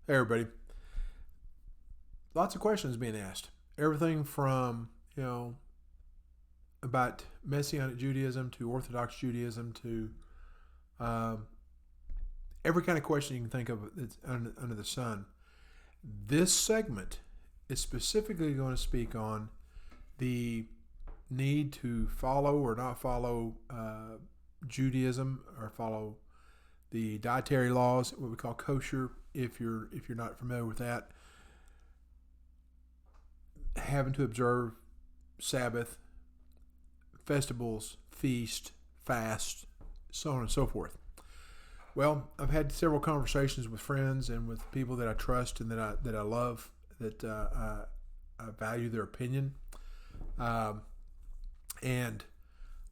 Hey, everybody. Lots of questions being asked. Everything from, about Messianic Judaism to Orthodox Judaism to um, every kind of question you can think of that's under the sun. This segment is specifically going to speak on the need to follow or not follow Judaism or follow the dietary laws, what we call kosher. If you're not familiar with that, having to observe Sabbath, festivals, feast, fast, so on and so forth. Well, I've had several conversations with friends and with people that I trust and that I love, that I value their opinion, um, and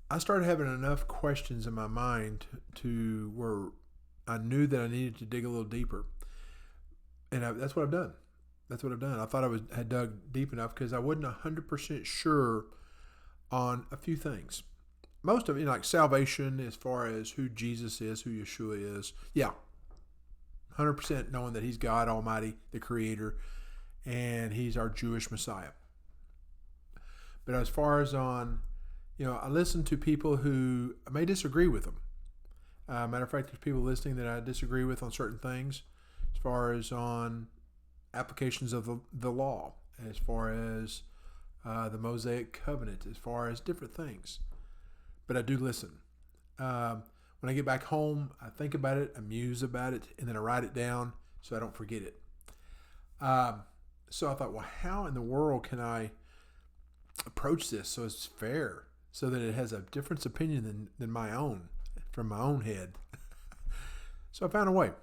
I started having enough questions in my mind to where I knew that I needed to dig a little deeper, and that's what I've done. That's what I've done. I thought had dug deep enough because I wasn't 100% sure on a few things. Most of it, like salvation, as far as who Jesus is, who Yeshua is. Yeah, 100% knowing that He's God Almighty, the Creator, and He's our Jewish Messiah. But as far as on, I listen to people who I may disagree with them. Matter of fact, there's people listening that I disagree with on certain things, as far as on applications of the law, as far as the Mosaic covenant, as far as different things. But I do listen. When I get back home, I think about it, I muse about it, and then I write it down so I don't forget it. So I thought, well, how in the world can I approach this so it's fair, so that it has a different opinion than my own, from my own head? So I found a way.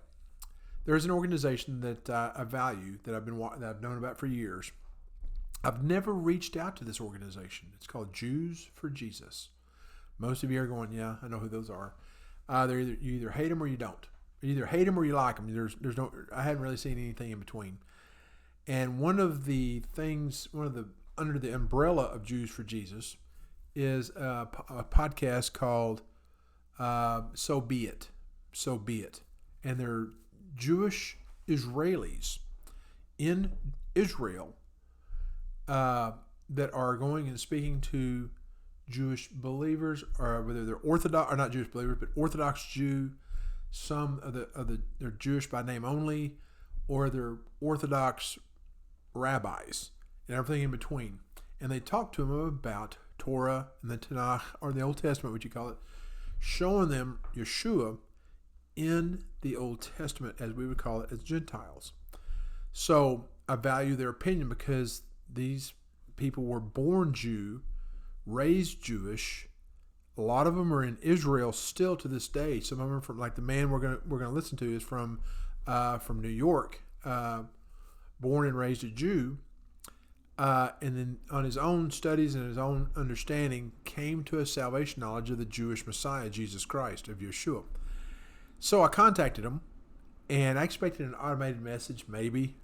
There's an organization that I value, that I've known about for years. I've never reached out to this organization. It's called Jews for Jesus. Most of you are going, yeah, I know who those are. You either hate them or you don't. You either hate them or you like them. There's no. I haven't really seen anything in between. And one of the under the umbrella of Jews for Jesus is a podcast called So Be It. So Be It. And they're Jewish Israelis in Israel that are going and speaking to Jewish believers, or whether they're Orthodox or not Jewish believers, but Orthodox Jew. Some they're Jewish by name only, or they're Orthodox rabbis and everything in between. And they talk to them about Torah and the Tanakh, or the Old Testament, what you call it, showing them Yeshua in the Old Testament, as we would call it, as Gentiles. So I value their opinion because these people were born Jew, raised Jewish. A lot of them are in Israel still to this day. Some of them from, like the man we're gonna listen to is from New York, born and raised a Jew, and then on his own studies and his own understanding came to a salvation knowledge of the Jewish Messiah, Jesus Christ, of Yeshua. So I contacted him, and I expected an automated message, maybe.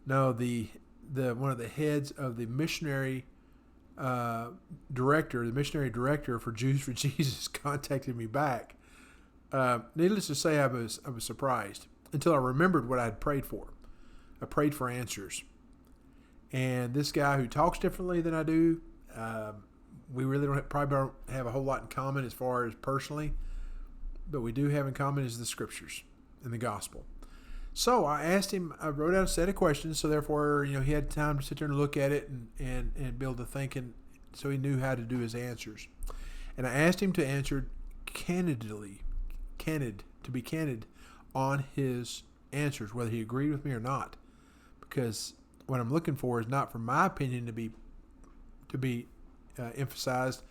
No, the one of the heads of the missionary missionary director for Jews for Jesus, contacted me back. Needless to say, I was surprised until I remembered what I had prayed for. I prayed for answers, and this guy who talks differently than I do, we really probably don't have a whole lot in common as far as personally, but we do have in common is the scriptures and the gospel. So I asked him, I wrote out a set of questions, so therefore, he had time to sit there and look at it and be able to think, and so he knew how to do his answers. And I asked him to answer to be candid on his answers, whether he agreed with me or not. Because what I'm looking for is not for my opinion to be emphasized,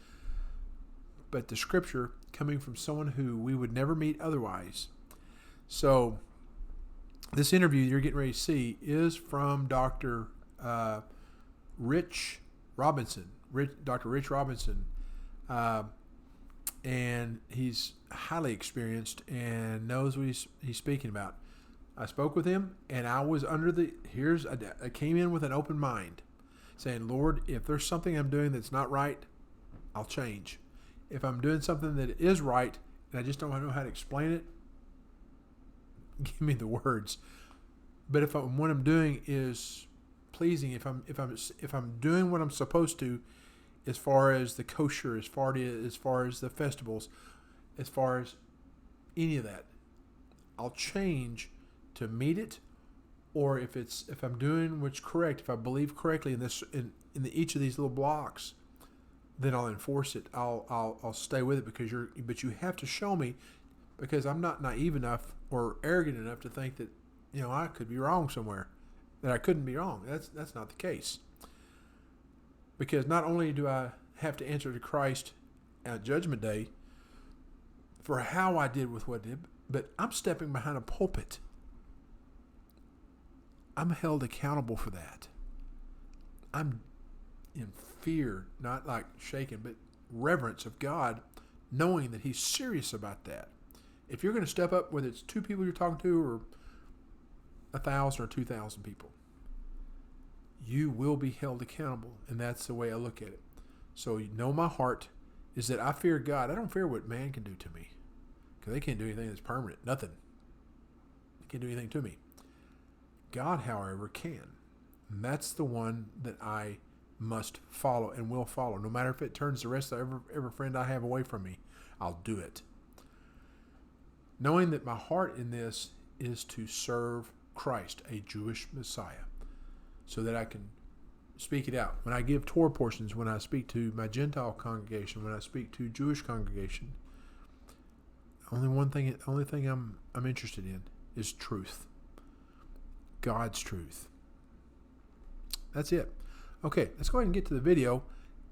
but the scripture coming from someone who we would never meet otherwise. So this interview you're getting ready to see is from Dr. Rich Robinson. Dr. Rich Robinson. And he's highly experienced and knows what he's speaking about. I spoke with him, and I was I came in with an open mind, saying, Lord, if there's something I'm doing that's not right, I'll change. If I'm doing something that is right, and I just don't know how to explain it, give me the words. But if what I'm doing is pleasing, if I'm doing what I'm supposed to, as far as the kosher, as far as the festivals, as far as any of that, I'll change to meet it. Or if I'm doing what's correct, if I believe correctly in each of these little blocks, then I'll enforce it. I'll stay with it but you have to show me, because I'm not naive enough or arrogant enough to think that I could be wrong somewhere, that I couldn't be wrong. That's not the case. Because not only do I have to answer to Christ at Judgment Day for how I did with what I did, but I'm stepping behind a pulpit. I'm held accountable for that. I'm in fear, not like shaken, but reverence of God, knowing that He's serious about that. If you're going to step up, whether it's 2 people you're talking to or 1,000 or 2,000 people, you will be held accountable, and that's the way I look at it. So my heart is that I fear God. I don't fear what man can do to me, because they can't do anything that's permanent. Nothing. They can't do anything to me. God, however, can. And that's the one that I must follow and will follow. No matter if it turns the rest of every friend I have away from me, I'll do it. Knowing that my heart in this is to serve Christ, a Jewish Messiah, so that I can speak it out. When I give Torah portions, when I speak to my Gentile congregation, when I speak to Jewish congregation, only thing I'm interested in is truth. God's truth. That's it. Okay, let's go ahead and get to the video,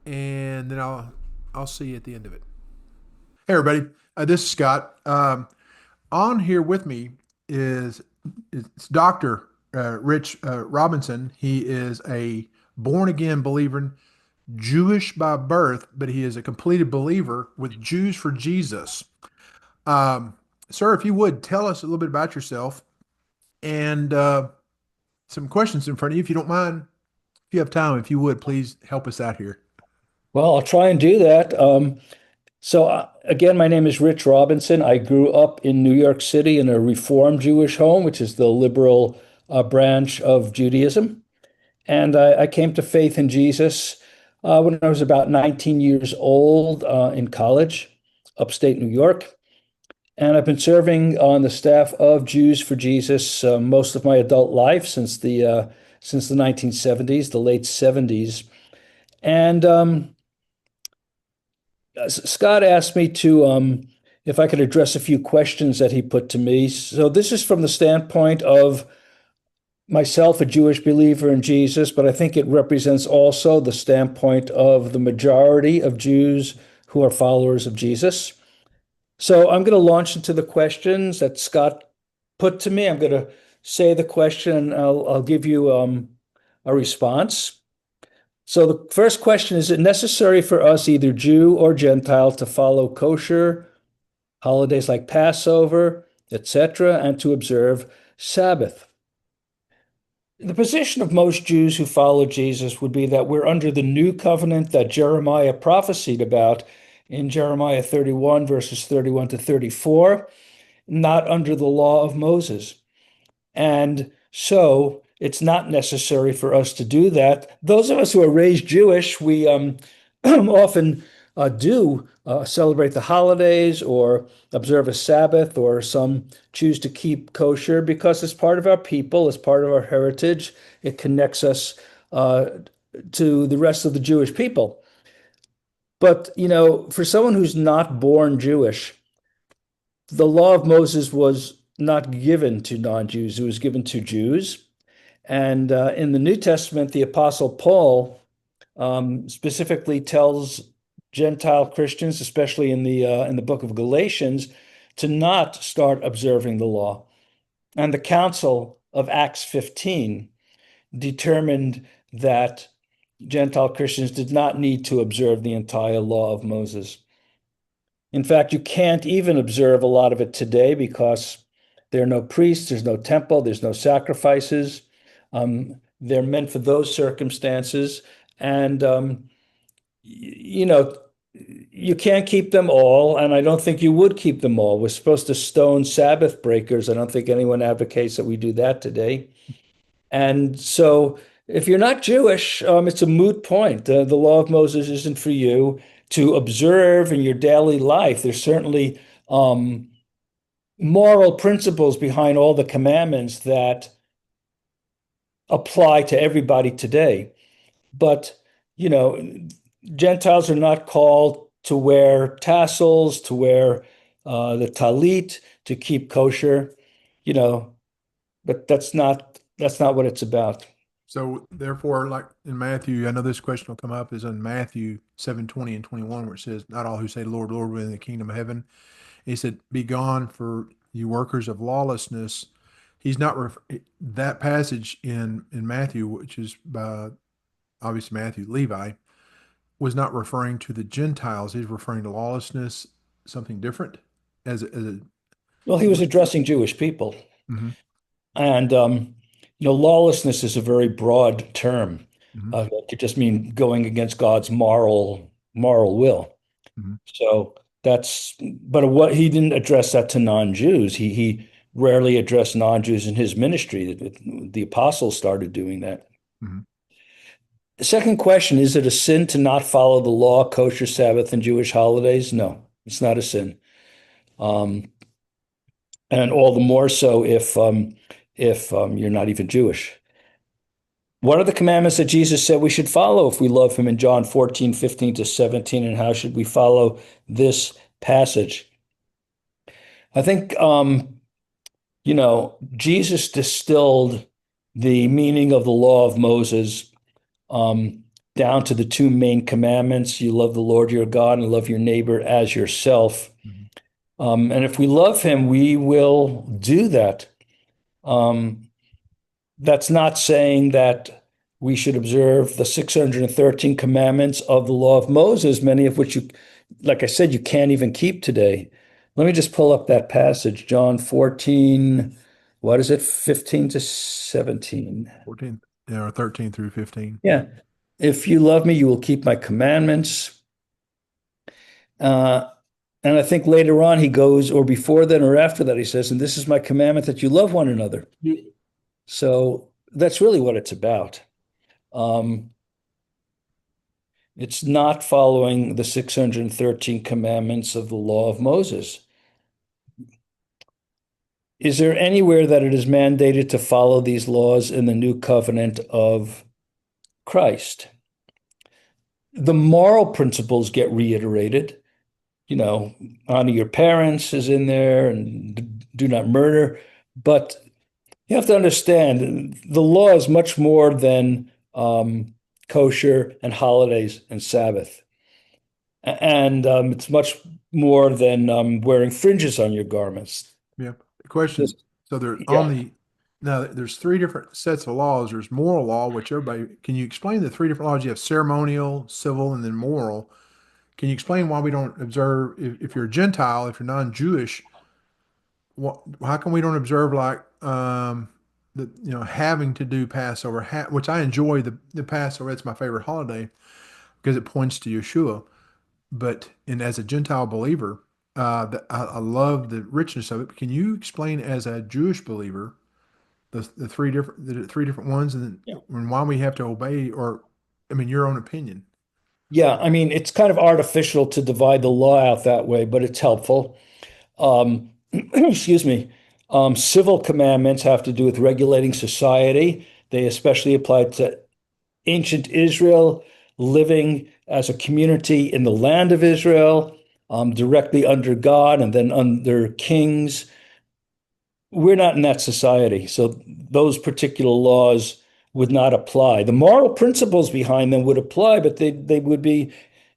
and then I'll see you at the end of it. Hey everybody, this is Scott. On here with me is Dr. Rich Robinson. He is a born-again believer, Jewish by birth, but he is a completed believer with Jews for Jesus. Sir, if you would, tell us a little bit about yourself and some questions in front of you, if you don't mind. If you have time, if you would, please help us out here. Well, I'll try and do that. Again, my name is Rich Robinson. I grew up in New York City in a Reform Jewish home, which is the liberal branch of Judaism. And I came to faith in Jesus when I was about 19 years old in college, upstate New York. And I've been serving on the staff of Jews for Jesus most of my adult life since the 1970s, the late 70s. And Scott asked me to if I could address a few questions that he put to me. So this is from the standpoint of myself, a Jewish believer in Jesus, but I think it represents also the standpoint of the majority of Jews who are followers of Jesus. So I'm going to launch into the questions that Scott put to me. I'm going to say the question, and I'll give you a response. So the first question, is it necessary for us, either Jew or Gentile, to follow kosher holidays like Passover, etc., and to observe Sabbath? The position of most Jews who follow Jesus would be that we're under the new covenant that Jeremiah prophesied about in Jeremiah 31, verses 31 to 34, not under the law of Moses. And so it's not necessary for us to do that. Those of us who are raised Jewish, we often do celebrate the holidays or observe a Sabbath, or some choose to keep kosher because it's part of our people, it's part of our heritage. It connects us to the rest of the Jewish people. But, for someone who's not born Jewish, the law of Moses was not given to non-Jews, it was given to Jews. And in the New Testament, the Apostle Paul specifically tells Gentile Christians, especially in the book of Galatians, to not start observing the law. And the Council of Acts 15 determined that Gentile Christians did not need to observe the entire law of Moses. In fact, you can't even observe a lot of it today because there are no priests, there's no temple, there's no sacrifices. They're meant for those circumstances. And, you can't keep them all, and I don't think you would keep them all. We're supposed to stone Sabbath breakers. I don't think anyone advocates that we do that today. And so, if you're not Jewish, it's a moot point. The law of Moses isn't for you to observe in your daily life. There's certainly moral principles behind all the commandments that apply to everybody today. But, you know, Gentiles are not called to wear tassels, to wear the talit, to keep kosher, you know, but that's not what it's about. So therefore, like in Matthew, I know this question will come up, is in Matthew 7:20 and 21, where it says, not all who say, Lord, Lord, will in the kingdom of heaven. He said, be gone for you workers of lawlessness. He's not that passage in Matthew, which is by obviously Matthew, Levi, was not referring to the Gentiles. He's referring to lawlessness, something different as a Well, he was addressing Jewish people. mhm, And, lawlessness is a very broad term. mhm, It could just mean going against God's moral will. mhm. So but what he didn't address that to non-Jews. He rarely addressed non-Jews in his ministry. The apostles started doing that. Mhm. The second question, is it a sin to not follow the law, kosher, Sabbath, and Jewish holidays? No, it's not a sin. Um, and all the more so if you're not even Jewish. What are the commandments that Jesus said we should follow if we love him in John 14:15-17? And how should we follow this passage? I think, Jesus distilled the meaning of the law of Moses um, down to the two main commandments. You love the Lord your God and love your neighbor as yourself. Mhm. And if we love him, we will do that. Um, that's not saying that we should observe the 613 commandments of the law of Moses, many of which like I said, you can't even keep today. Let me just pull up that passage, John 14, what is it, 15-17. 14, or 13 through 15. Yeah. If you love me, you will keep my commandments. Uh, and I think later on he goes, or before then or after that, he says, and this is my commandment that you love one another. So that's really what it's about. Um, it's not following the 613 commandments of the law of Moses. Is there anywhere that it is mandated to follow these laws in the new covenant of Christ? The moral principles get reiterated. Honor your parents is in there and do not murder. But you have to understand the law is much more than kosher and holidays and Sabbath. And it's much more than wearing fringes on your garments. Yeah. The question, so there on Yeah. now there's three different sets of laws. There's moral law, which everybody, can you explain the three different laws? You have ceremonial, civil, and then moral. Can you explain why we don't observe, if you're a Gentile, if you're non-Jewish, how come we don't observe like having to do Passover, which I enjoy the Passover. It's my favorite holiday because it points to Yeshua. But as a Gentile believer, I love the richness of it. But can you explain as a Jewish believer the three different ones, Yeah. and why we have to obey, or I mean your own opinion? Yeah, I mean, it's kind of artificial to divide the law out that way, but it's helpful. Excuse me. Civil commandments have to do with regulating society. They especially apply to ancient Israel, living as a community in the land of Israel, directly under God and then under kings. We're not in that society, so those particular laws would not apply. The moral principles behind them would apply, but they would be,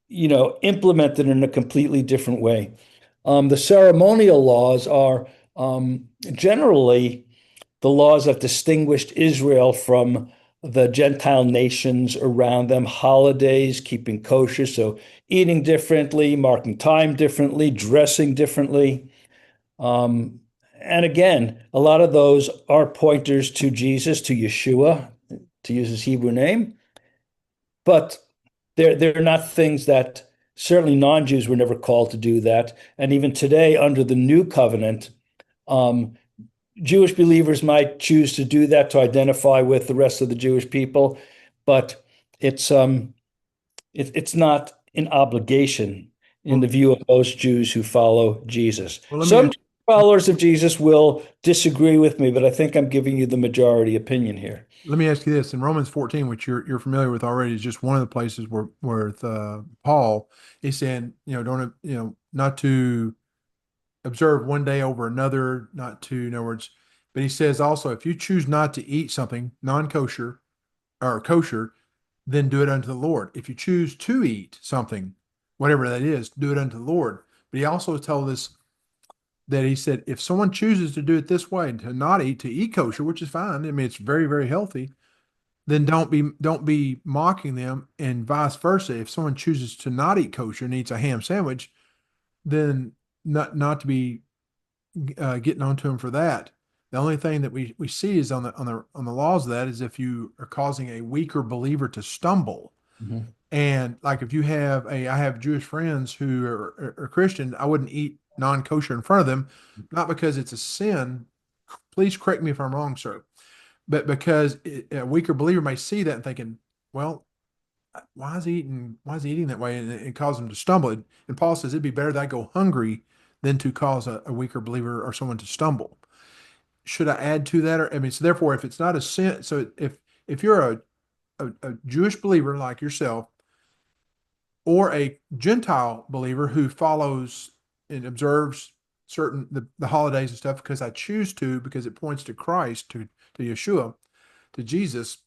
implemented in a completely different way. The ceremonial laws are generally the laws that distinguished Israel from the Gentile nations around them, holidays, keeping kosher, so eating differently, marking time differently, dressing differently. Um, and again, a lot of those are pointers to Jesus, to Yeshua, to use his Hebrew name, but they're not things that Certainly, non-Jews were never called to do that. And even today, under the new covenant, um, Jewish believers might choose to do that to identify with the rest of the Jewish people, but it's it's not an obligation in Well, the view of most Jews who follow Jesus. well, Some followers of Jesus will disagree with me, but I think I'm giving you the majority opinion here. let me ask you this. In Romans 14, which you're familiar with already, is just one of the places where Paul is saying, don't, not to observe one day over another, not to, in other words, but he says also, if you choose not to eat something non-kosher or kosher, then do it unto the Lord. If you choose to eat something, whatever that is, do it unto the Lord. But he also told us that he said, if someone chooses to do it this way, to not eat, to eat kosher, which is fine. I mean, it's very, very healthy. Then don't be mocking them, and vice versa. If someone chooses to not eat kosher and eats a ham sandwich, then not to be getting onto them for that. The only thing that we see is on the laws of that is if you are causing a weaker believer to stumble. Mhm. And like if I have Jewish friends who are Christian, I wouldn't eat non-kosher in front of them, not because it's a sin. Please correct me if I'm wrong, sir, but because a weaker believer may see that and thinking, well, why is he eating that way? And it causes him to stumble. And Paul says it'd be better that I go hungry than to cause a weaker believer or someone to stumble. Should I add to that? Or I mean, so therefore, if it's not a sin, so if you're a Jewish believer like yourself, or a Gentile believer who follows and observes certain the holidays and stuff because I choose to, because it points to Christ, to Yeshua, to Jesus.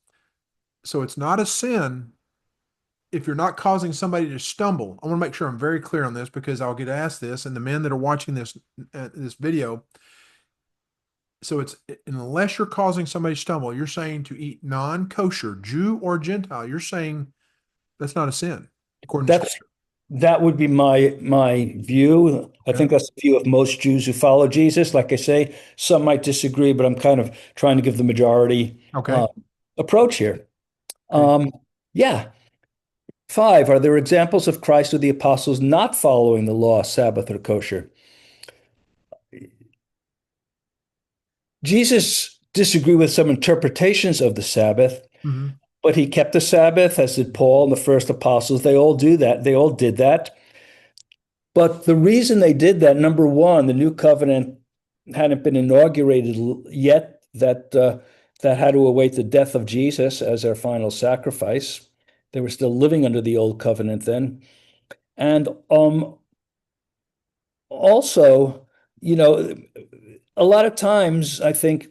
So it's not a sin if you're not causing somebody to stumble. I want to make sure I'm very clear on this because I'll get asked this, and the men that are watching this video. So it's unless you're causing somebody to stumble, you're saying to eat non-kosher, Jew or Gentile. You're saying that's not a sin according to That's Scripture. that would be my view. I Okay. think that's the view of most Jews who follow Jesus. Like I say, some might disagree, but I'm kind of trying to give the majority Okay. approach here. Okay. Um, yeah. Five, are there examples of Christ or the apostles not following the law, Sabbath, or kosher? Jesus disagreed with some interpretations of the Sabbath, Mm-hmm. but he kept the Sabbath, as did Paul and the first apostles. They all do that. They all did that. But the reason they did that, number one, the new covenant hadn't been inaugurated yet. That had to await the death of Jesus as their final sacrifice. They were still living under the old covenant then. And also, you know, a lot of times I think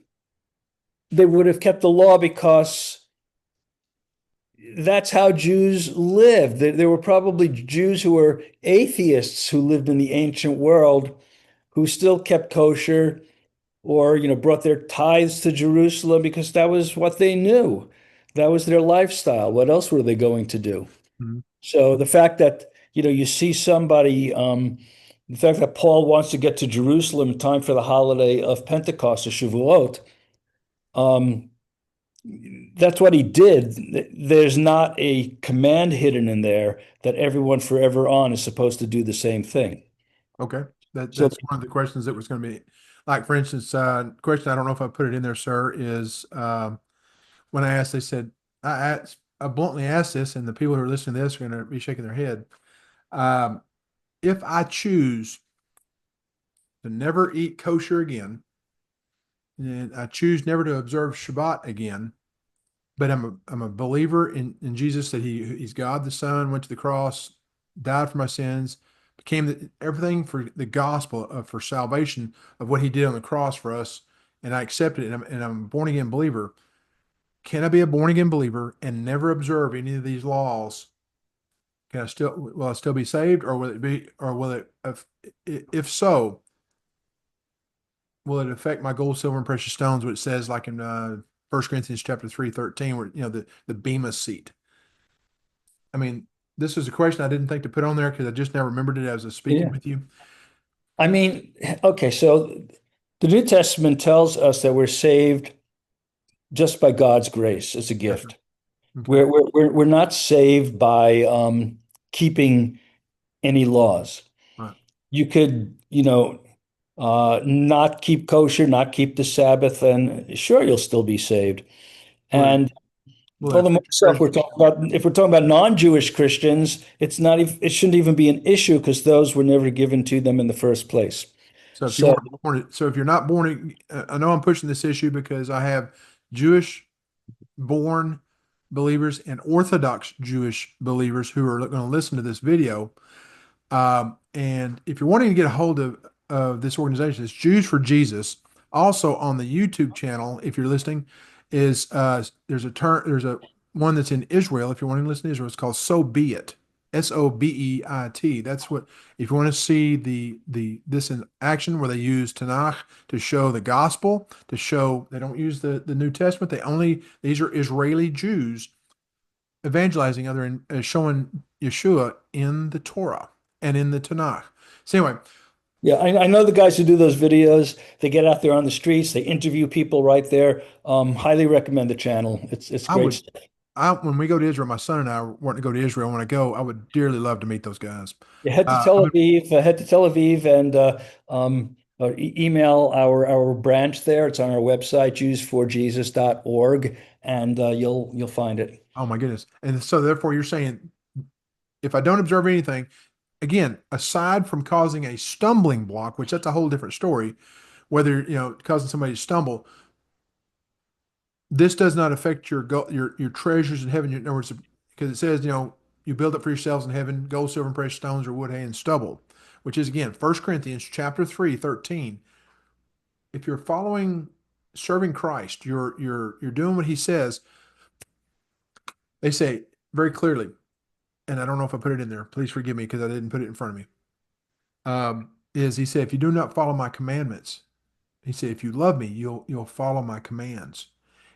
they would have kept the law because that's how Jews lived. There were probably Jews who were atheists who lived in the ancient world who still kept kosher or, brought their tithes to Jerusalem because that was what they knew. That was their lifestyle. What else were they going to do? Mm-hmm. So the fact that, you see somebody, the fact that Paul wants to get to Jerusalem in time for the holiday of Pentecost or Shavuot, um, that's what he did. There's not a command hidden in there that everyone forever on is supposed to do the same thing. Okay. That So that's one of the questions that was going to be, like, for instance, question, I don't know if I put it in there, sir, is when I asked, they said, I bluntly asked this, and the people who are listening to this are going to be shaking their head. Um, if I choose to never eat kosher again, and I choose never to observe Shabbat again, but I'm a believer in Jesus, that he's God the Son, went to the cross, died for my sins, became everything for the gospel for salvation of what he did on the cross for us, and I accepted it, and I'm a born again believer. Can I be a born again believer and never observe any of these laws? Will I still be saved, or will it, if so, will it affect my gold, silver, and precious stones? What it says, like in 1 Corinthians chapter 3:13, where the bema seat. I mean, this is a question I didn't think to put on there because I just now remembered it as I was speaking yeah, with you. I mean, okay, so the New Testament tells us that we're saved just by God's grace as a Yes, sir. gift. Okay. We're not saved by keeping any laws. Right. You could, not keep kosher, not keep the Sabbath, and sure, you'll still be saved. Will And will it for the affect most your part, treasure? if we're talking about non-Jewish Christians, it's not even, it shouldn't even be an issue because those were never given to them in the first place. So if you So weren't born, so if you're not born, I know I'm pushing this issue because I have Jewish born believers and Orthodox Jewish believers who are going to listen to this video. And if you're wanting to get a hold of this organization, it's Jews for Jesus. Also on the YouTube channel, if you're listening, is there's a one that's in Israel. If you're wanting to listen to Israel, it's called So Be It. Sobeit. That's what if you want to see the this in action where they use Tanakh to show the gospel, to show they don't use the New Testament. These are Israeli Jews evangelizing other showing Yeshua in the Torah and in the Tanakh. So anyway, yeah, I know the guys who do those videos. They get out there on the streets, they interview people right there. Highly recommend the channel. It's I great would stuff. I when we go to Israel, my son and I want to go to Israel. When I go, I would dearly love to meet those guys. You head to I Tel mean, Aviv, and email our branch there. It's on our website, jewsforjesus.org, and you'll find it. oh my goodness. And so therefore you're saying if I don't observe anything, again, aside from causing a stumbling block, which that's a whole different story, whether causing somebody to stumble, this does not affect your treasures in heaven. In other words, because it says, you build up for yourselves in heaven gold, silver, and precious stones, or wood, hay, and stubble, which is again 1 Corinthians chapter 3:13. If you're following, serving Christ, you're doing what he says. They say very clearly, and I don't know if I put it in there. Please forgive me because I didn't put it in front of me. Is he said, if you do not follow my commandments, he said, if you love me, you'll follow my commands.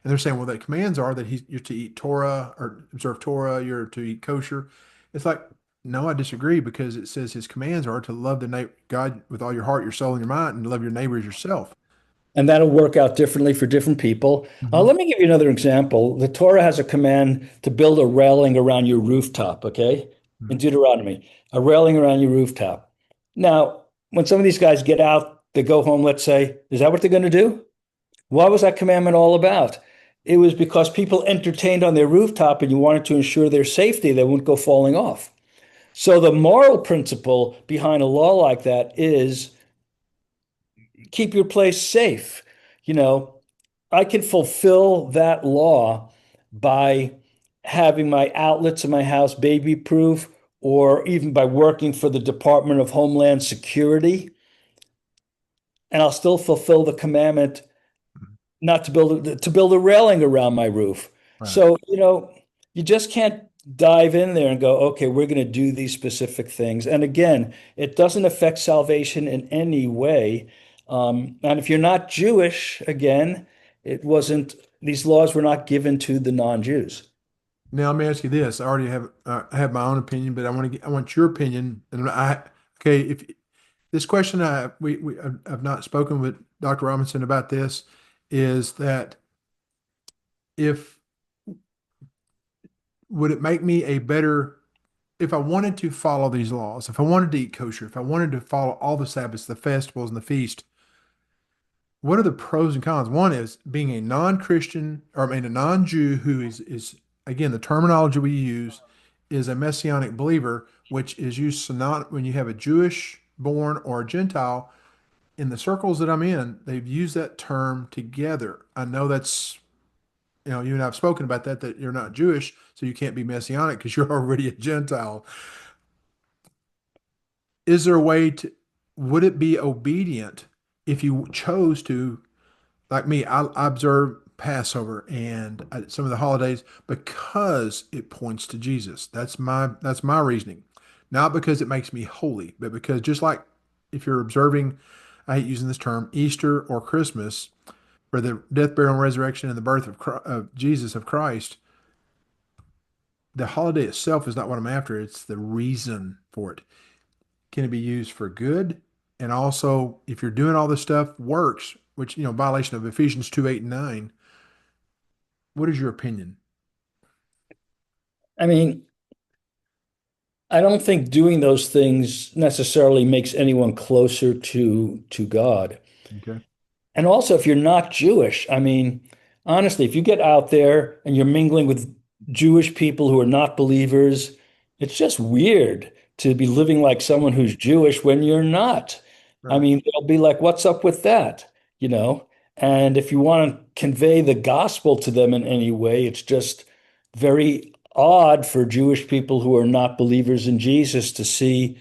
And they're saying, well, the commands are that you're to eat Torah or observe Torah, you're to eat kosher. It's like, no, I disagree because it says his commands are to love God with all your heart, your soul, and your mind, and to love your neighbor as yourself. And that'll work out differently for different people. Hmm. Let me give you another example. The Torah has a command to build a railing around your rooftop, okay? In Deuteronomy, a railing around your rooftop. Now, when some of these guys get out, they go home, let's say, is that what they're going to do? What was that commandment all about? It was because people entertained on their rooftop and you wanted to ensure their safety, they wouldn't go falling off. So the moral principle behind a law like that is keep your place safe. You know, I can fulfill that law by having my outlets in my house baby proof, or even by working for the Department of Homeland Security, and I'll still fulfill the commandment not to build a railing around my roof. Right. So, you just can't dive in there and go, okay, we're going to do these specific things. And again, it doesn't affect salvation in any way. And if you're not Jewish, again, these laws were not given to the non-Jews. Now let me ask you this. I have my own opinion, but I want your opinion. And okay, if this question I've not spoken with Dr. Robinson about this is that if would it make me a better if I wanted to follow these laws, if I wanted to eat kosher, if I wanted to follow all the Sabbaths, the festivals, and the feast, what are the pros and cons? One is being a non-Christian, or I mean a non-Jew who is again the terminology we use is a messianic believer, which is used when you have a Jewish born or a Gentile in the circles that I'm in, they've used that term together. I know that's you and I've spoken about that you're not Jewish, so you can't be messianic because you're already a Gentile. Is there a way to, would it be obedient if you chose to, like me, I observe Passover and some of the holidays because it points to Jesus. That's my reasoning. Not because it makes me holy, but because just like if you're observing, I hate using this term, Easter or Christmas, for the death, burial, and resurrection and the birth of Jesus of Christ, the holiday itself is not what I'm after. It's the reason for it. Can it be used for good? And also, if you're doing all this stuff, works, which, violation of Ephesians 2:8 and 9, what is your opinion? I mean, I don't think doing those things necessarily makes anyone closer to God. Okay. And also, if you're not Jewish, I mean, honestly, if you get out there and you're mingling with Jewish people who are not believers, it's just weird to be living like someone who's Jewish when you're not. I Right. mean, they'll be like, what's up with that? You know? And if you want to convey the gospel to them in any way, it's just very odd for Jewish people who are not believers in Jesus to see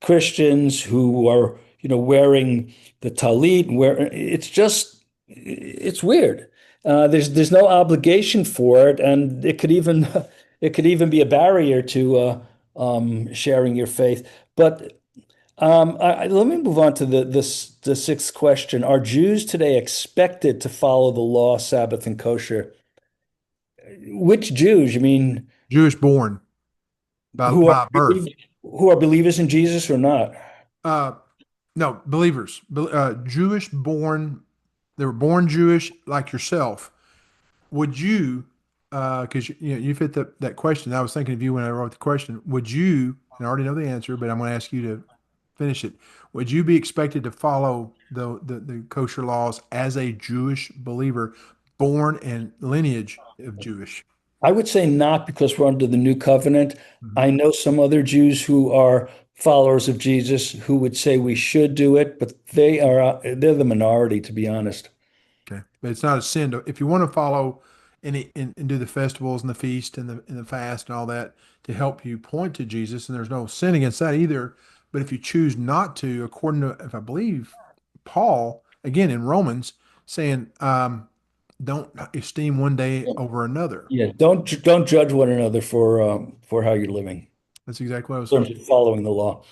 Christians who are, wearing the talit, where it's weird. There's no obligation for it, and it could even it could even be a barrier to sharing your faith. But let me move on to the sixth question. Are Jews today expected to follow the law, Sabbath, and kosher? Which Jews? You mean Jewish born by who are by birth. who are believers in Jesus or not? Uh, no, believers. Jewish born. They were born Jewish like yourself. Would you, because you fit that question. I was thinking of you when I wrote the question. Would you, and I already know the answer, but I'm going to ask you to finish it. Would you be expected to follow the kosher laws as a Jewish believer, born and lineage of Jewish? I would say not because we're under the new covenant. Mhm. I know some other Jews who are followers of Jesus who would say we should do it, but they're the minority, to be honest. Okay, but it's not a sin to, if you want to follow and do the festivals and the feast and the fast and all that to help you point to Jesus, and there's no sin against that either. But if you choose not to, according to, if I believe Paul again in Romans, saying, don't esteem one day over another. Yeah, don't judge one another for how you're living That's exactly what I was in terms saying. of following the law.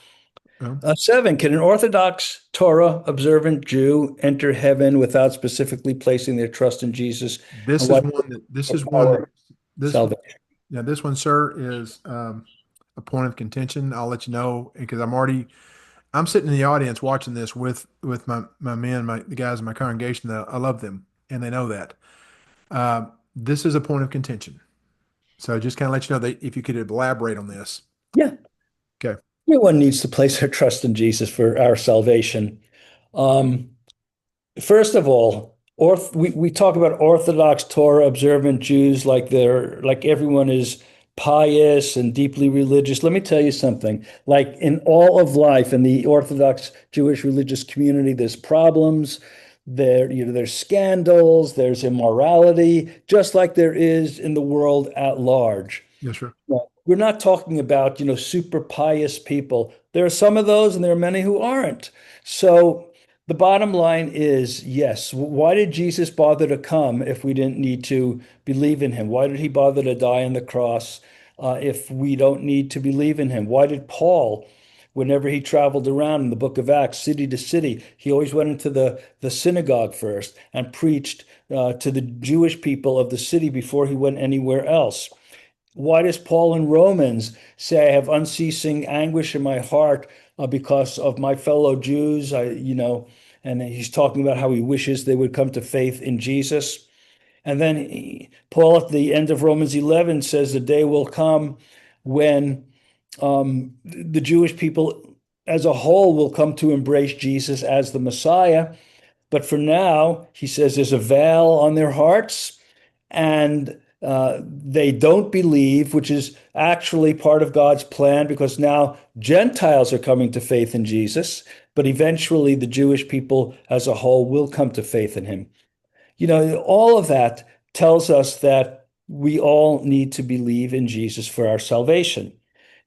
Well, Seven, can an Orthodox Torah observant Jew enter heaven without specifically placing their trust in Jesus? And what this is one that our this salvation? yeah, this one, sir, is a point of contention. I'll let you know because I'm sitting in the audience watching this with my men, the guys in my congregation that I love them and they know that. This is a point of contention. So just kind of let you know that if you could elaborate on this. Yeah, Okay. everyone needs to place their trust in Jesus for our salvation. Um, First of all, we talk about Orthodox Torah observant Jews like everyone is pious and deeply religious. Let me tell you something. Like in all of life in the Orthodox Jewish religious community, there's problems, there's scandals, there's immorality, just like there is in the world at large. Yes, sir. Well, we're not talking about, super pious people. There are some of those, and there are many who aren't. So the bottom line is, yes, why did Jesus bother to come if we didn't need to believe in him? Why did he bother to die on the cross if we don't need to believe in him? Why did Paul, whenever he traveled around in the book of Acts, city to city, he always went into the synagogue first and preached to the Jewish people of the city before he went anywhere else? Why does Paul in Romans say, I have unceasing anguish in my heart because of my fellow Jews? And he's talking about how he wishes they would come to faith in Jesus. And then Paul at the end of Romans 11 says the day will come when the Jewish people as a whole will come to embrace Jesus as the Messiah. But for now, he says there's a veil on their hearts and they don't believe, which is actually part of God's plan because now Gentiles are coming to faith in Jesus, but eventually the Jewish people as a whole will come to faith in him. All of that tells us that we all need to believe in Jesus for our salvation.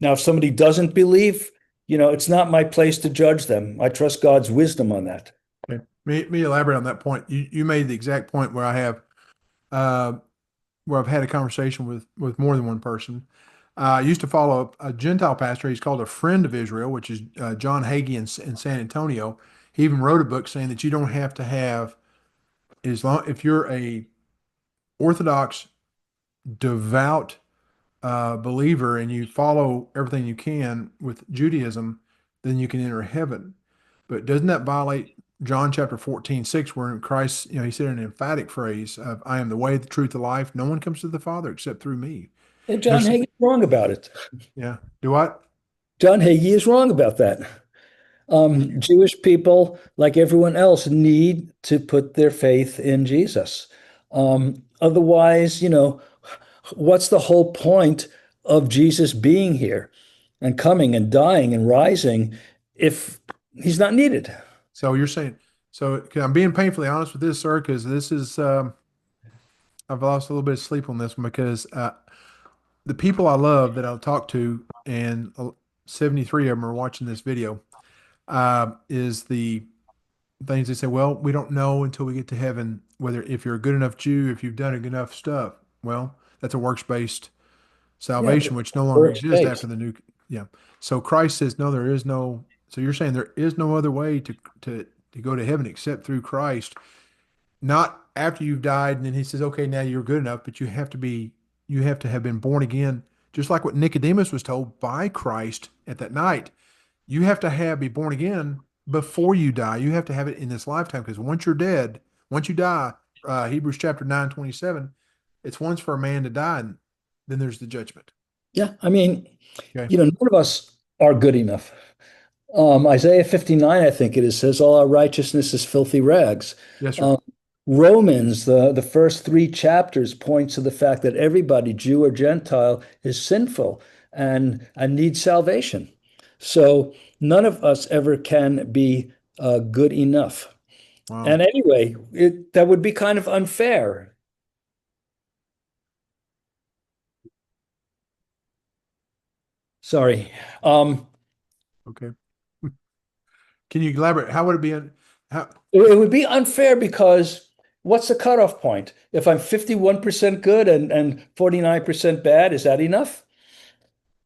Now, if somebody doesn't believe, it's not my place to judge them. I trust God's wisdom on that. Okay. Me elaborate on that point. You made the exact point uh, where I've had a conversation with more than one person. I used to follow a Gentile pastor. He's called a Friend of Israel, which is John Hagee in San Antonio. He even wrote a book saying that you don't have to have, as long if you're a Orthodox devout believer and you follow everything you can with Judaism, then you can enter heaven. But doesn't that violate John chapter 14:6, where Christ, he said an emphatic phrase of, I am the way, the truth, the life. No one comes to the Father except through me. And John There's, Hagee's wrong about it. yeah. Do what? John Hagee is wrong about that. Jewish people, like everyone else, need to put their faith in Jesus. Otherwise, what's the whole point of Jesus being here and coming and dying and rising if he's not needed? So you're saying, so 'cause I'm being painfully honest with this, sir, because this is, I've lost a little bit of sleep on this one because the people I love that I'll talk to, and 73 of them are watching this video, is the things they say, well, we don't know until we get to heaven whether if you're a good enough Jew, if you've done enough stuff. Well, that's a works-based Yeah, salvation, which no longer works exists after based. the new. Yeah. So Christ says, no, there is no. So you're saying there is no other way to go to heaven except through Christ, not after you've died. And then he says, okay, now you're good enough, but you have to have been born again, just like what Nicodemus was told by Christ at that night. You have to be born again before you die. You have to have it in this lifetime because once you're dead, once you die, Hebrews chapter 9:27, it's once for a man to die, and then there's the judgment. Yeah, I mean, Okay. none of us are good enough. Isaiah 59, I think it is, says all our righteousness is filthy rags. Yes, sir. Um, Romans, the first three chapters points to the fact that everybody, Jew or Gentile, is sinful and needs salvation. So none of us ever can be good enough. Wow. And anyway, that would be kind of unfair. Sorry. Um, Okay. Can you elaborate? How would it be? How? it would be unfair because what's the cutoff point? If I'm 51% good and 49% bad, is that enough?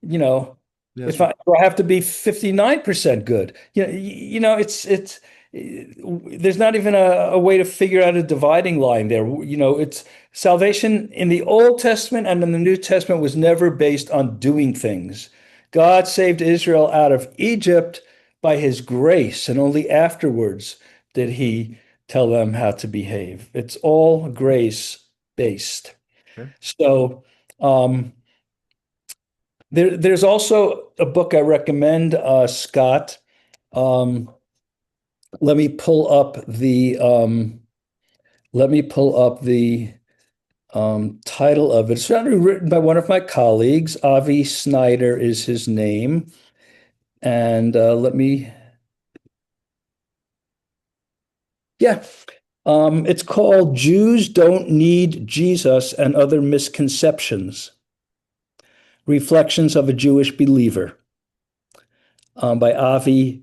You know, Yes, if sir. I have to be 59% good, it's there's not even a way to figure out a dividing line there. It's salvation in the Old Testament and in the New Testament was never based on doing things. God saved Israel out of Egypt by his grace, and only afterwards did he tell them how to behave. It's all grace based. Okay. So, um, there's also a book I recommend, Scott. Um, let me pull up the title of it. It's actually written by one of my colleagues. Avi Snyder is his name, and yeah, it's called "Jews Don't Need Jesus and Other Misconceptions: Reflections of a Jewish Believer," by Avi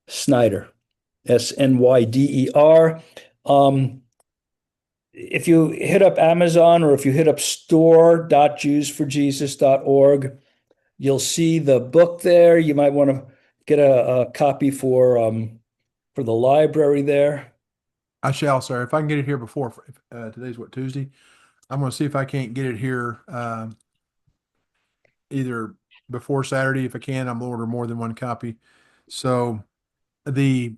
Snyder. Snyder. If you hit up Amazon or if you hit up store.jewsforjesus.org, you'll see the book there. You might want to get a copy for the library there. I shall, sir. If I can get it here before today's what, Tuesday? I'm going to see if I can't get it here either before Saturday. If I can, I'm going to order more than one copy. So the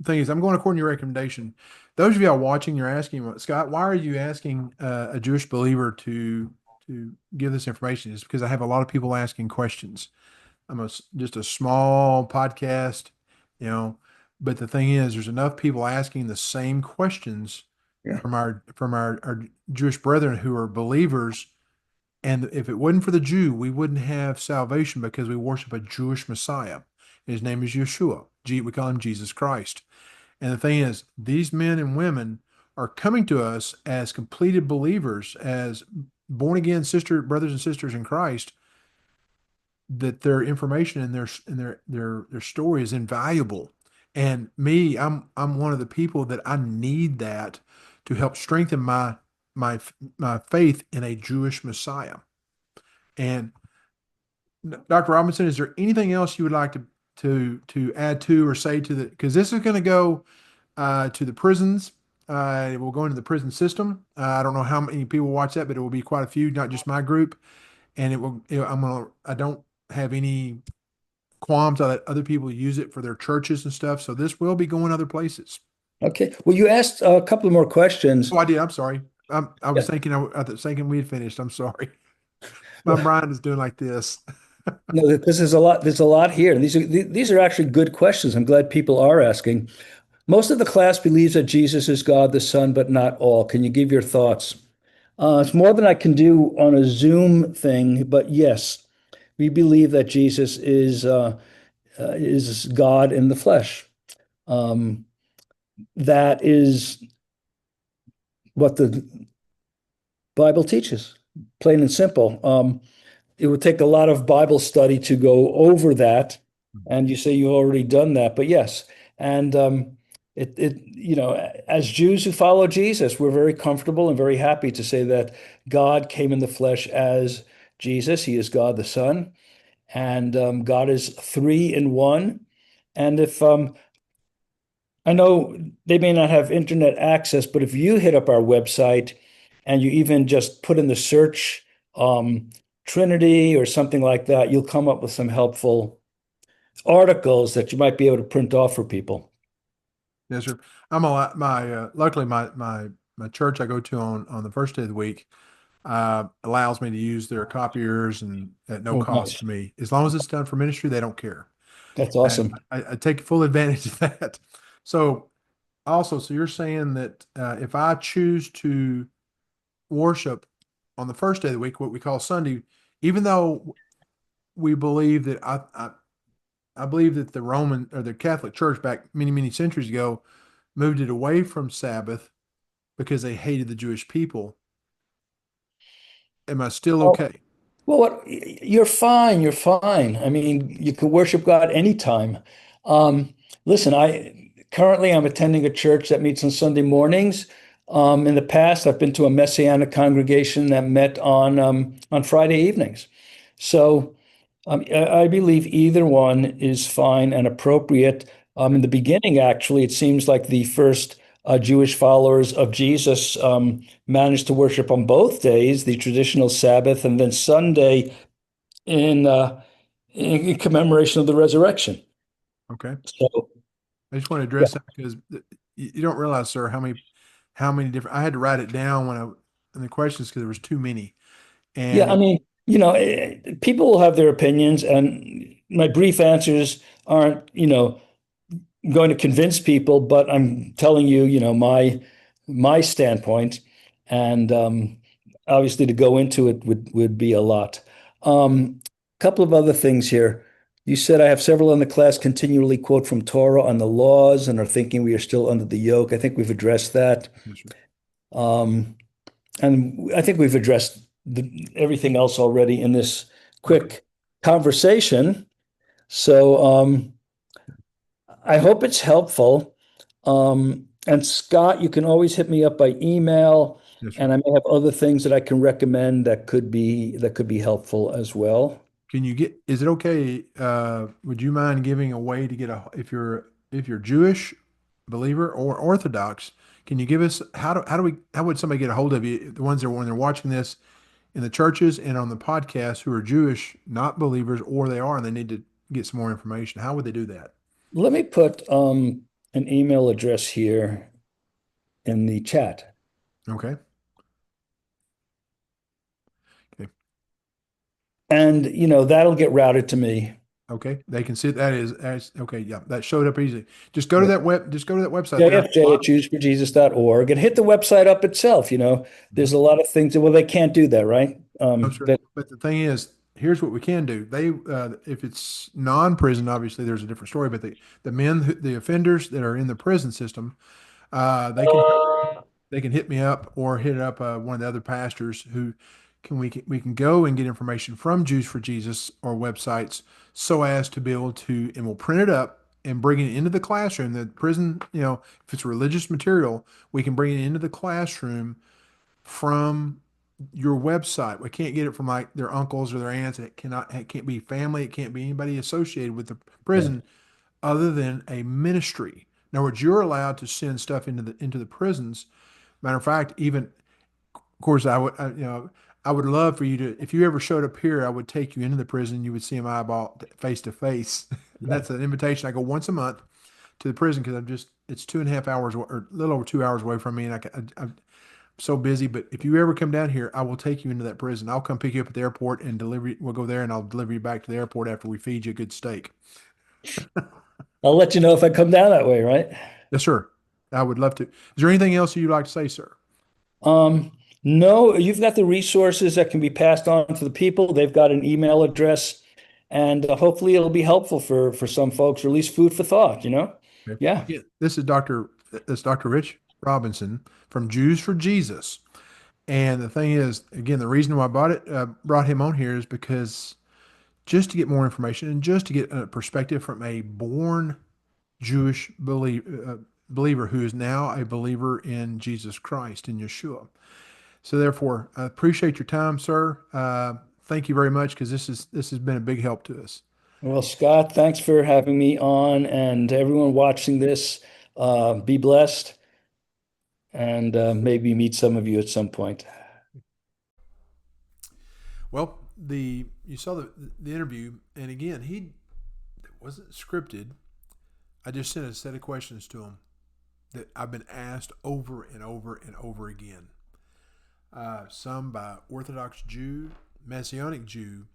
thing is, I'm going according to your recommendation. Those of you all watching, you're asking, Scott, why are you asking a Jewish believer to give this information? It's because I have a lot of people asking questions. Just a small podcast, you know. But the thing is, there's enough people asking the same questions Yeah. from our Jewish brethren who are believers. And if it wasn't for the Jew, we wouldn't have salvation because we worship a Jewish Messiah. His name is Yeshua. We call him Jesus Christ. And the thing is, these men and women are coming to us as completed believers, as born again brothers and sisters in Christ, that their information and their story is invaluable. And me, I'm one of the people that I need that to help strengthen my faith in a Jewish Messiah. And Dr. Robinson, is there anything else you would like to add to or say to the, because this is going to go to the prisons. It will go into the prison system. I don't know how many people watch that, but it will be quite a few, not just my group. And I don't have any qualms that other people use it for their churches and stuff. So this will be going other places. Okay. Well, you asked a couple more questions. Oh, I did. I'm sorry. I was Yeah. thinking, I was thinking we had finished. I'm sorry. My brain is doing like this. No, because there's a lot here. These are actually good questions. I'm glad people are asking. Most of the class believes that Jesus is God the Son, but not all. Can you give your thoughts? It's more than I can do on a Zoom thing, but yes, we believe that Jesus is God in the flesh. Um, that is what the Bible teaches, plain and simple. It would take a lot of Bible study to go over that, and you say you've already done that, but yes, and as Jews who follow Jesus, we're very comfortable and very happy to say that God came in the flesh as Jesus. He is God the Son, and God is three in one. And if I know they may not have internet access, but if you hit up our website and you even just put in the search um, Trinity or something like that, you'll come up with some helpful articles that you might be able to print off for people. Yes, sir. I'm a lot, my luckily my church I go to on the first day of the week allows me to use their copiers and at no Oh, cost nice. to me. As long as it's done for ministry, they don't care. That's And awesome. I take full advantage of that. So also, so you're saying that if I choose to worship on the first day of the week, what we call Sunday, even though we believe that I believe that the Roman or the Catholic Church back many centuries ago moved it away from Sabbath because they hated the Jewish people. Am I still Well, okay? you're fine. You're fine. I mean, you can worship God anytime. Um, Listen, I'm attending a church that meets on Sunday mornings. In the past, I've been to a Messianic congregation that met on Friday evenings. So I believe either one is fine and appropriate. In the beginning, actually, it seems like the first Jewish followers of Jesus managed to worship on both days, the traditional Sabbath and then Sunday in, uh, in commemoration of the resurrection. Okay. So, I just want to yeah, address that because you don't realize, sir, how many different. I had to write it down when I in the questions because there was too many. yeah. I And mean, people will have their opinions, and my brief answers aren't, going to convince people, but I'm telling you, my standpoint, and obviously to go into it would be a lot. Couple of other things here. You said I have several in the class continually quote from Torah on the laws and are thinking we are still under the yoke. I think we've addressed that. yes, sir. Um, and I think we've addressed everything else already in this Okay. quick conversation. So I hope it's helpful. And Scott, you can always hit me up by email, Yes, sir. and I may have other things that I can recommend that could be helpful as well. Can you get, is it okay? Would you mind giving a way to get if you're Jewish believer or Orthodox, can you give us how would somebody get a hold of you? The ones that when they're watching this in the churches and on the podcast who are Jewish, not believers, or they are and they need to get some more information. How would they do that? Let me put an email address here in the chat. Okay. Okay. And that'll get routed to me. Okay. They can see that as okay. Yeah, that showed up easily. Just go to that website there. JFJ at JewsForJesus.org and hit the website up itself. Mhm. There's a lot of things. Well, they can't do that, right? I'm sure. That But the thing is, here's what we can do. If it's non-prison, obviously there's a different story. But the men, the offenders that are in the prison system, they can hit me up or hit up one of the other pastors who we can go and get information from Jews for Jesus or websites so as to be able to and we'll print it up and bring it into the classroom. The prison, if it's religious material, we can bring it into the classroom from your website. We can't get it from like their uncles or their aunts. It can't be family. It can't be anybody associated with the yeah. prison other than a ministry. In other words, you're allowed to send stuff into the prisons. Matter of fact, even of course, I would love for you to, if you ever showed up here, I would take you into the prison. You would see him eyeball face to face. And Yeah. that's an invitation. I go once a month to the prison because it's 2.5 hours or a little over 2 hours away from me. And so busy, but if you ever come down here, I will take you into that prison. I'll come pick you up at the airport and deliver you. We'll go there and I'll deliver you back to the airport after we feed you a good steak. I'll let you know if I come down that way, right? Yes, sir. I would love to. Is there anything else you'd like to say, sir? Um, no, you've got the resources that can be passed on to the people. They've got an email address, and hopefully it'll be helpful for some folks, or at least food for thought, you know? Okay. Yeah. Again, this is Dr. Rich Robinson from Jews for Jesus. And the thing is, again, the reason why I brought him on here is because just to get more information and just to get a perspective from a born Jewish believer who is now a believer in Jesus Christ, in Yeshua. So therefore, I appreciate your time, sir. Thank you very much because this has been a big help to us. Well, Scott, thanks for having me on, and everyone watching this, be blessed, and maybe meet some of you at some point. Well, you saw the interview, and again, it wasn't scripted. I just sent a set of questions to him that I've been asked over and over and over again. Some by Orthodox Jew, Messianic Jew,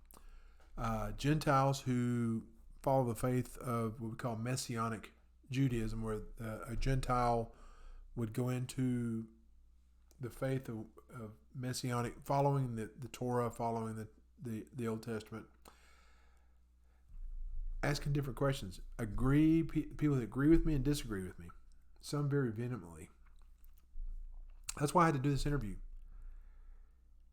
Gentiles who follow the faith of what we call Messianic Judaism, where a Gentile would go into the faith of Messianic, following the Torah, following the Old Testament, asking different questions. People that agree with me and disagree with me, some very vehemently. That's why I had to do this interview.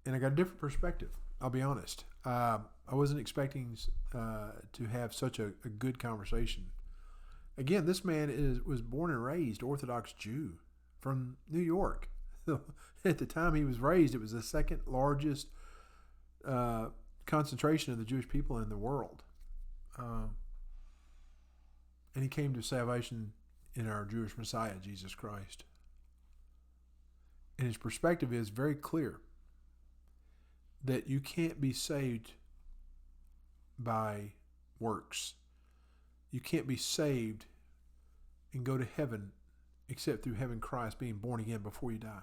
And I got a different perspective, I'll be honest. I wasn't expecting to have such a good conversation. Again, this man was born and raised Orthodox Jew from New York. At the time he was raised, it was the second largest concentration of the Jewish people in the world. And he came to salvation in our Jewish Messiah, Jesus Christ. And his perspective is very clear that you can't be saved by works. You can't be saved and go to heaven except through having Christ, being born again before you die.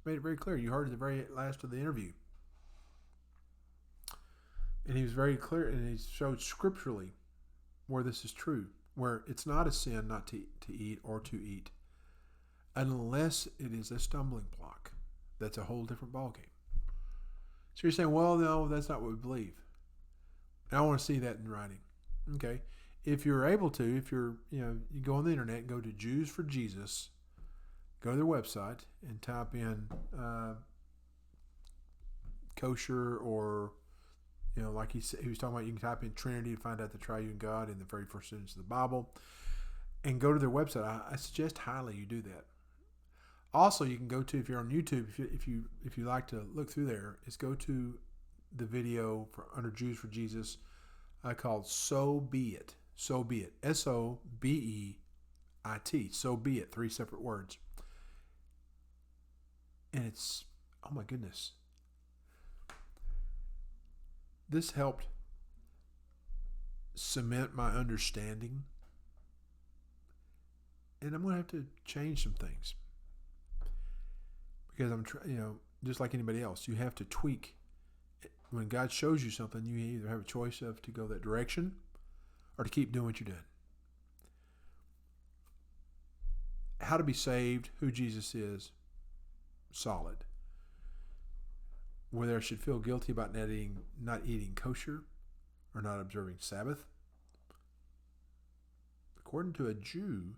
Made it very clear. You heard at the very last of the interview. And he was very clear, and he showed scripturally where this is true, where it's not a sin not to eat or to eat, unless it is a stumbling block. That's a whole different ballgame. So you're saying, well, no, that's not what we believe. And I want to see that in writing. Okay. If you're able to, you go on the internet and go to Jews for Jesus, go to their website and type in kosher, or, like he was talking about, you can type in Trinity to find out the triune God in the very first sentence of the Bible, and go to their website. I suggest highly you do that. Also, you can go to, if you're on YouTube, if you like to look through there, is go to the video under Jews for Jesus called "So Be It." So be it. SOBEIT. So be it. 3 separate words. And it's, oh my goodness. This helped cement my understanding, and I'm going to have to change some things. Because just like anybody else, you have to tweak. When God shows you something, you either have a choice of to go that direction or to keep doing what you're doing. How to be saved, who Jesus is, solid. Whether I should feel guilty about not eating kosher or not observing Sabbath. According to a Jew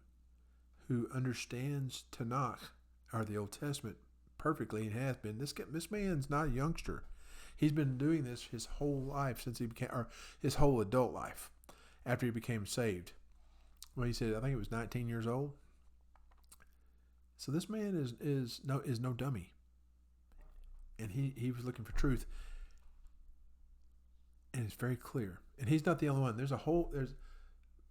who understands Tanakh, or the Old Testament, perfectly, and has been. This man's not a youngster. He's been doing this his whole life his whole adult life after he became saved. Well, he said, I think it was 19 years old. So this man is no dummy, and he was looking for truth, and it's very clear. And he's not the only one. There's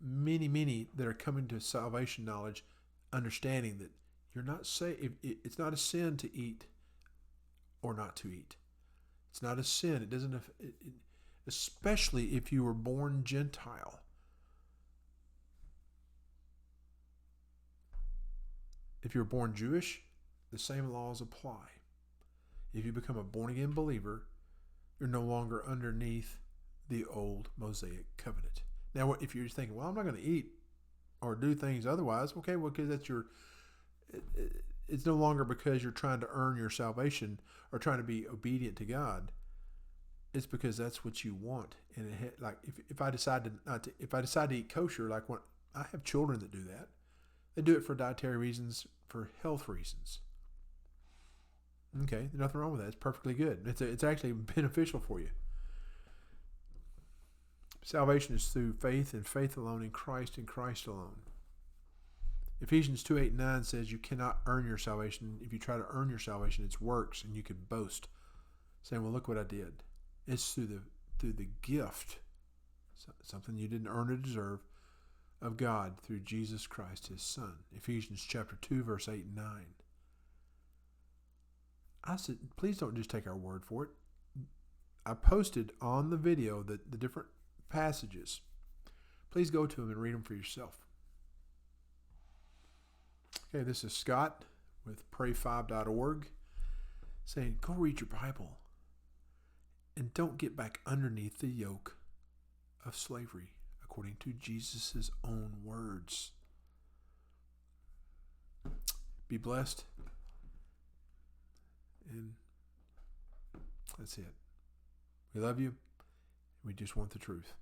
many that are coming to salvation knowledge, understanding that you're not saved. It's not a sin to eat or not to eat. It's not a sin. It doesn't, especially if you were born Gentile. If you were born Jewish, the same laws apply. If you become a born-again believer, you're no longer underneath the old Mosaic covenant. Now, if you're thinking, well, I'm not going to eat or do things otherwise, okay, well, because that's it's no longer because you're trying to earn your salvation or trying to be obedient to God. It's because that's what you want. And like if I decide to eat kosher, like when I have children that do that, they do it for dietary reasons, for health reasons. Okay, there's nothing wrong with that. It's perfectly good. It's actually beneficial for you. Salvation is through faith and faith alone in Christ and Christ alone. Ephesians 2:8-9 says you cannot earn your salvation. If you try to earn your salvation, it's works, and you could boast, saying, well, look what I did. It's through the gift, something you didn't earn or deserve, of God through Jesus Christ, his Son. Ephesians chapter 2, verse 8 and 9. I said, please don't just take our word for it. I posted on the video the different passages. Please go to them and read them for yourself. Okay, this is Scott with pray5.org saying, go read your Bible and don't get back underneath the yoke of slavery, according to Jesus' own words. Be blessed. And that's it. We love you. We just want the truth.